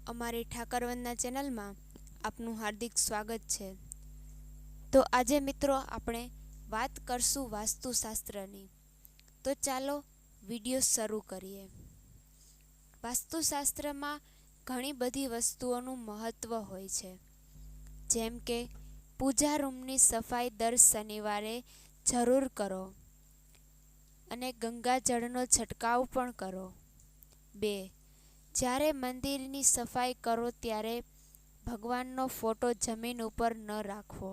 અમારી ઠાકરવંદના ચેનલમાં આપનું હાર્દિક સ્વાગત છે। તો આજે મિત્રો આપણે વાત કરશું વાસ્તુશાસ્ત્રની। તો ચાલો વિડિયો શરૂ કરીએ। વાસ્તુશાસ્ત્રમાં ઘણી બધી વસ્તુઓનું મહત્વ હોય છે, જેમ કે પૂજા રૂમની સફાઈ દર શનિવારે જરૂર કરો અને ગંગાજળનો છંટકાવ પણ કરો। 2. જ્યારે મંદિરની સફાઈ કરો ત્યારે ભગવાનનો ફોટો જમીન ઉપર ન રાખવો।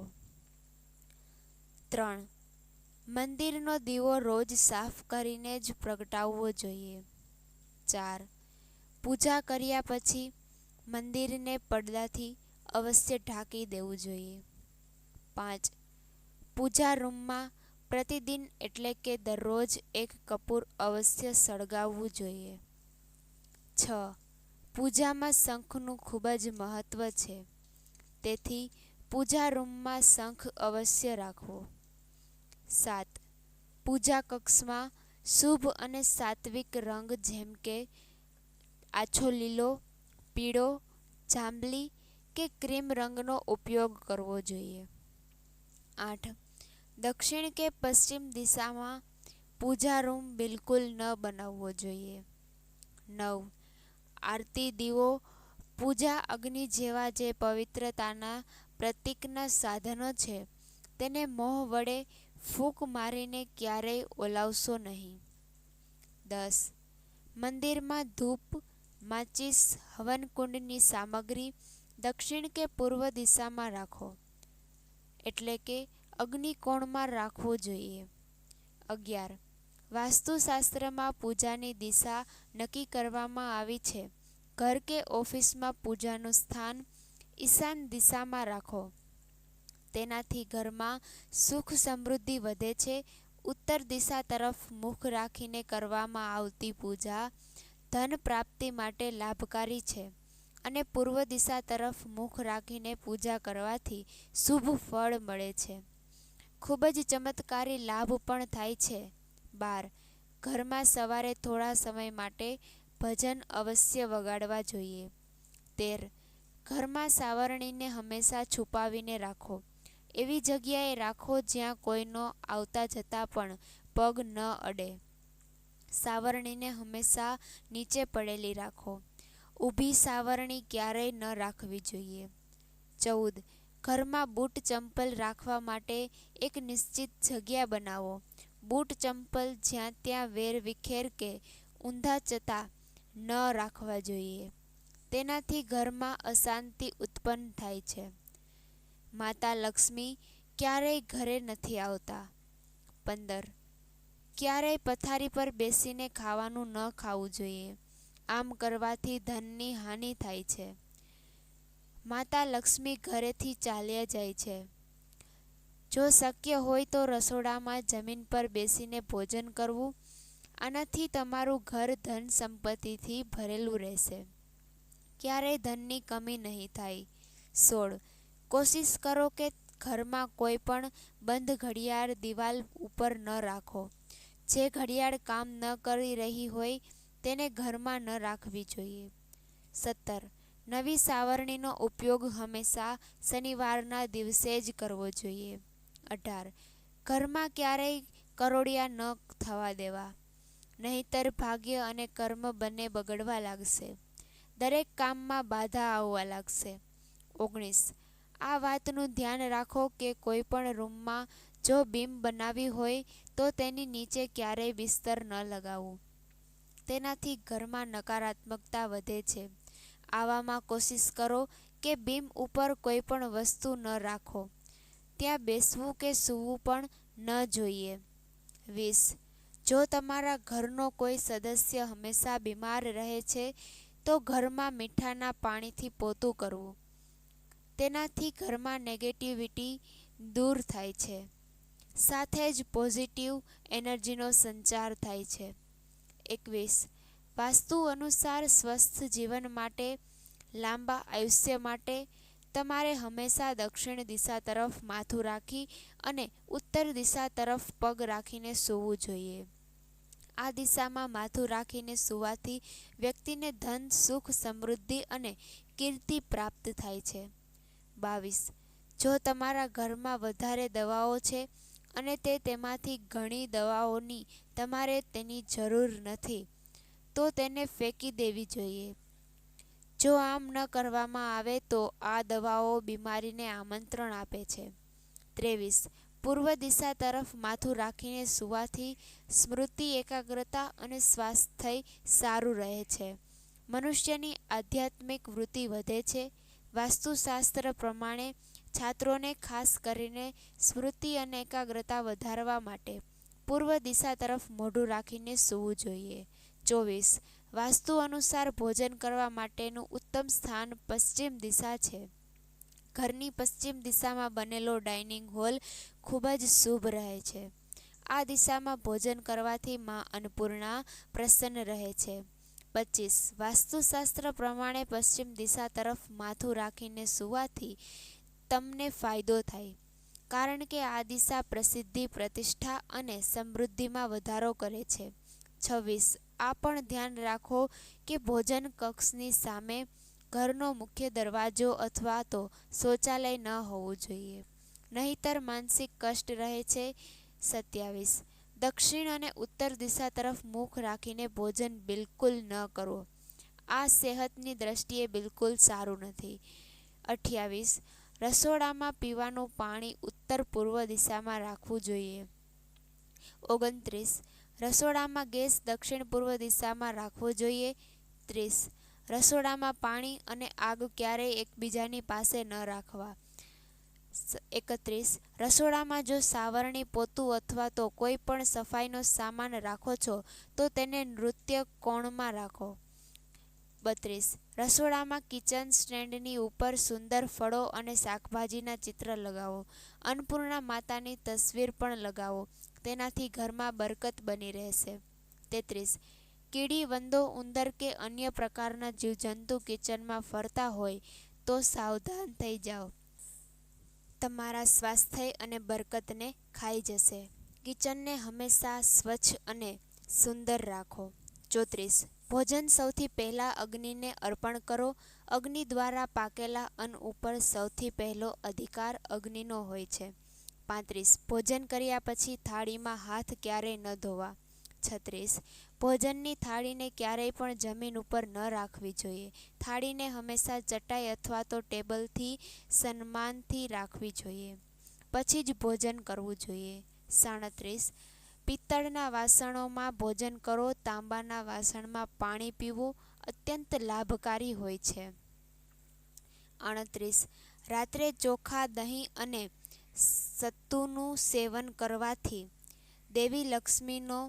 3. મંદિરનો દીવો રોજ સાફ કરીને જ પ્રગટાવવો જોઈએ। 4. પૂજા કર્યા પછી મંદિરને પડદાથી અવશ્ય ઢાંકી દેવું જોઈએ। 5. પૂજા રૂમમાં પ્રતિદિન એટલે કે દરરોજ એક કપૂર અવશ્ય સળગાવવું જોઈએ। 6. પૂજામાં શંખનું ખૂબ જ મહત્વ છે, તેથી પૂજા રૂમમાં શંખ અવશ્ય રાખવો। 7. પૂજા કક્ષમાં શુભ અને સાત્વિક રંગ જેમ કે આછો લીલો, પીળો, જાંબલી કે ક્રીમ રંગનો ઉપયોગ કરવો જોઈએ। 8. દક્ષિણ કે પશ્ચિમ દિશામાં પૂજા રૂમ બિલકુલ ન બનાવવો જોઈએ। 9. આરતી દીવો પૂજા અગ્નિ જેવા જે પવિત્રતાના પ્રતીકના સાધનો છે તેને મોહ વડે ફૂંક મારીને ક્યારેય ઓલાવશો નહીં। 10. મંદિરમાં ધૂપ, માચિસ, હવનકુંડની સામગ્રી દક્ષિણ કે પૂર્વ દિશામાં રાખો, એટલે કે અગ્નિકોણમાં રાખવું જોઈએ। 11. વાસ્તુશાસ્ત્રમાં પૂજાની દિશા નક્કી કરવામાં આવી છે। ઘર કે ઓફિસમાં પૂજાનું સ્થાન ઈશાન દિશામાં રાખો, તેનાથી ઘરમાં સુખ સમૃદ્ધિ વધે છે। ઉત્તર દિશા તરફ મુખ રાખીને કરવામાં આવતી પૂજા ધન પ્રાપ્તિ માટે લાભકારી છે અને પૂર્વ દિશા તરફ મુખ રાખીને પૂજા કરવાથી શુભ ફળ મળે છે। ખૂબ જ ચમત્કારી લાભ પણ થાય છે। 12. ઘરમાં સવારે થોડા સમય માટે ભજન અવશ્ય વગાડવા જોઈએ। 13. ઘરમાં સાવરણીને હંમેશા છુપાવીને રાખો, એવી જગ્યાએ રાખો જ્યાં કોઈનો આવતા જતા પણ પગ ન અડે। સાવરણીને હંમેશા નીચે પડેલી રાખો, ઊભી સાવરણી ક્યારેય ન રાખવી જોઈએ। 14. ઘરમાં બૂટ ચંપલ રાખવા માટે એક નિશ્ચિત જગ્યા બનાવો। બૂટ ચંપલ જ્યાં ત્યાં વેર વિખેર કે ઊંધા જતા ન રાખવા જોઈએ, તેનાથી ઘરમાં અશાંતિ ઉત્પન્ન થાય છે। માતા લક્ષ્મી ક્યારેય ઘરે નથી આવતા। 15. ક્યારેય પથારી પર બેસીને ખાવાનું ન ખાવું જોઈએ, આમ કરવાથી ધનની હાનિ થાય છે। માતા લક્ષ્મી ઘરેથી ચાલ્યા જાય છે। જો શક્ય હોય તો રસોડામાં જમીન પર બેસીને ભોજન કરવું, આનાથી તમારું ઘર ધન સંપત્તિથી ભરેલું રહેશે, ક્યારેય ધનની કમી નહીં થાય। 16. કોશિશ કરો કે ઘરમાં કોઈ પણ બંધ ઘડિયાળ દિવાલ ઉપર ન રાખો, જે ઘડિયાળ કામ ન કરી રહી હોય તેને ઘરમાં ન રાખવી જોઈએ। 17. નવી સાવરણીનો ઉપયોગ હંમેશા શનિવારના દિવસે જ કરવો જોઈએ। 18. ઘરમાં ક્યારેય કરોળિયા ન થવા દેવા, નહીંતર ભાગ્ય અને કર્મ બંને બગડવા લાગશે, દરેક કામમાં બાધા આવવા લાગશે। 19. આ વાતનું ધ્યાન રાખો કે કોઈ પણ રૂમમાં જો બીમ બનાવી હોય તો તેની નીચે ક્યારેય બિસ્તર ન લગાવવું, તેનાથી ઘરમાં નકારાત્મકતા વધે છે। આવામાં કોશિશ કરો કે બીમ ઉપર કોઈ પણ વસ્તુ ન રાખો, ત્યાં બેસવું કે સૂવું પણ ન જોઈએ। 20. જો તમારા ઘરનો કોઈ સદસ્ય હંમેશા બીમાર રહે છે તો ઘરમાં મીઠાના પાણીથી પોતું કરવું, તેનાથી ઘરમાં નેગેટિવિટી દૂર થાય છે, સાથે જ પોઝિટિવ એનર્જીનો સંચાર થાય છે। 21. વાસ્તુ અનુસાર સ્વસ્થ જીવન માટે, લાંબા આયુષ્ય માટે તમારે હંમેશા દક્ષિણ દિશા તરફ માથું રાખી અને ઉત્તર દિશા તરફ પગ રાખીને સૂવું જોઈએ। આ દિશામાં માથું રાખીને સૂવાથી વ્યક્તિને ધન, સુખ, સમૃદ્ધિ અને કીર્તિ પ્રાપ્ત થાય છે. 22. જો તમારા ઘરમાં વધારે દવાઓ છે અને તેમાંથી ઘણી દવાઓની તમારે તેની જરૂર નથી, તો તેને ફેંકી દેવી જોઈએ. જો આમ ન કરવામાં આવે તો આ દવાઓ બીમારીને આમંત્રણ આપે છે. 23. પૂર્વ દિશા તરફ માથું રાખીને સૂવાથી સ્મૃતિ, એકાગ્રતા અને સ્વાસ્થ્ય સારું રહે છે. મનુષ્યની આધ્યાત્મિક વૃત્તિ વધે છે. વાસ્તુશાસ્ત્ર પ્રમાણે છાત્રોને ખાસ કરીને સ્મૃતિ અને એકાગ્રતા વધારવા માટે પૂર્વ દિશા તરફ મોઢું રાખીને સૂવું જોઈએ. 24. વાસ્તુ અનુસાર ભોજન કરવા માટેનું ઉત્તમ સ્થાન પશ્ચિમ દિશા છે. ઘરની પશ્ચિમ દિશામાં બનેલો ડાઇનિંગ હોલ ખૂબ જ શુભ રહે છે. આ દિશામાં ભોજન કરવાથી માં અન્નપૂર્ણા પ્રસન્ન રહે છે. 25. વાસ્તુશાસ્ત્ર પ્રમાણે પશ્ચિમ દિશા તરફ માથું રાખીને સૂવાથી તમને ફાયદો થાય, કારણ કે આ દિશા પ્રસિદ્ધિ, પ્રતિષ્ઠા અને સમૃદ્ધિમાં વધારો કરે છે. 26. આ પણ ધ્યાન રાખો કે ભોજન કક્ષની સામે ઘરનો મુખ્ય દરવાજો અથવા તો શૌચાલય ન હોવું જોઈએ, નહીંતર માનસિક કષ્ટ રહે છે. 27. દક્ષિણ અને ઉત્તર દિશા તરફ મુખ રાખીને ભોજન બિલકુલ ન કરવો. આ સેહતની દ્રષ્ટિએ બિલકુલ સારું નથી. 28. રસોડામાં પીવાનું પાણી ઉત્તર પૂર્વ દિશામાં રાખવું જોઈએ. 29. રસોડામાં ગેસ દક્ષિણ પૂર્વ દિશામાં રાખવો જોઈએ. 30. રસોડામાં પાણી અને આગ ક્યારેય એકબીજાની પાસે ન રાખવા. 31. રસોડામાં જો સાવરણી, પોતું અથવા તો કોઈ પણ સફાઈનો સામાન રાખો છો તો તેને નૃત્ય કોણમાં રાખો. 32. રસોડામાં કિચન સ્ટેન્ડની ઉપર સુંદર ફળો અને શાકભાજીના ચિત્ર લગાવો. અન્નપૂર્ણા માતાની તસવીર પણ લગાવો. તેનાથી ઘરમાં બરકત બની રહેશે. 33. કીડી, વંદો, ઉંદર કે અન્ય પ્રકારના જીવજંતુ કિચનમાં ફરતા હોય તો સાવધાન થઈ જાઓ. તમારા સ્વાસ્થ્ય અને બરકતને ખાઈ જશે. કિચનને હંમેશા સ્વચ્છ અને સુંદર રાખો. 34. ભોજન સૌથી પહેલાં અગ્નિને અર્પણ કરો. અગ્નિ દ્વારા પાકેલા અન્ન ઉપર સૌથી પહેલો અધિકાર અગ્નિનો હોય છે. 35. ભોજન કર્યા પછી થાળીમાં હાથ ક્યારેય ન ધોવા. 36. ભોજનની થાળીને ક્યારેય પણ જમીન ઉપર ન રાખવી જોઈએ. થાળીને હંમેશા ચટાઈ અથવા તો ટેબલથી સન્માનથી રાખવી જોઈએ, પછી જ ભોજન કરવું જોઈએ. 37. પિત્તળના વાસણોમાં ભોજન કરો. તાંબાના વાસણમાં પાણી પીવું અત્યંત લાભકારી હોય છે. 38. રાત્રે ચોખા, દહીં અને સત્તુનું સેવન કરવાથી દેવી લક્ષ્મીનો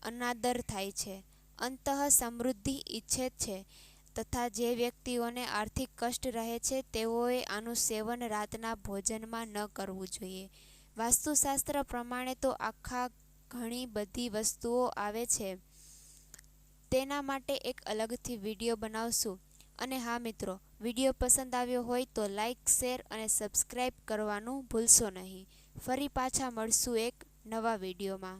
અનાદર થાય છે, અંતઃ સમૃદ્ધિ ઈચ્છે છે તથા જે વ્યક્તિઓને આર્થિક કષ્ટ રહે છે તેઓએ આનું સેવન રાતના ભોજનમાં ન કરવું જોઈએ. વાસ્તુશાસ્ત્ર પ્રમાણે તો આખા ઘણી બધી વસ્તુઓ આવે છે, તેના માટે એક અલગથી વિડીયો બનાવશું. અને હા મિત્રો, વિડીયો પસંદ આવ્યો હોય તો લાઈક, શેર અને સબસ્ક્રાઈબ કરવાનું ભૂલશો નહીં. ફરી પાછા મળશું એક નવા વિડીયોમાં.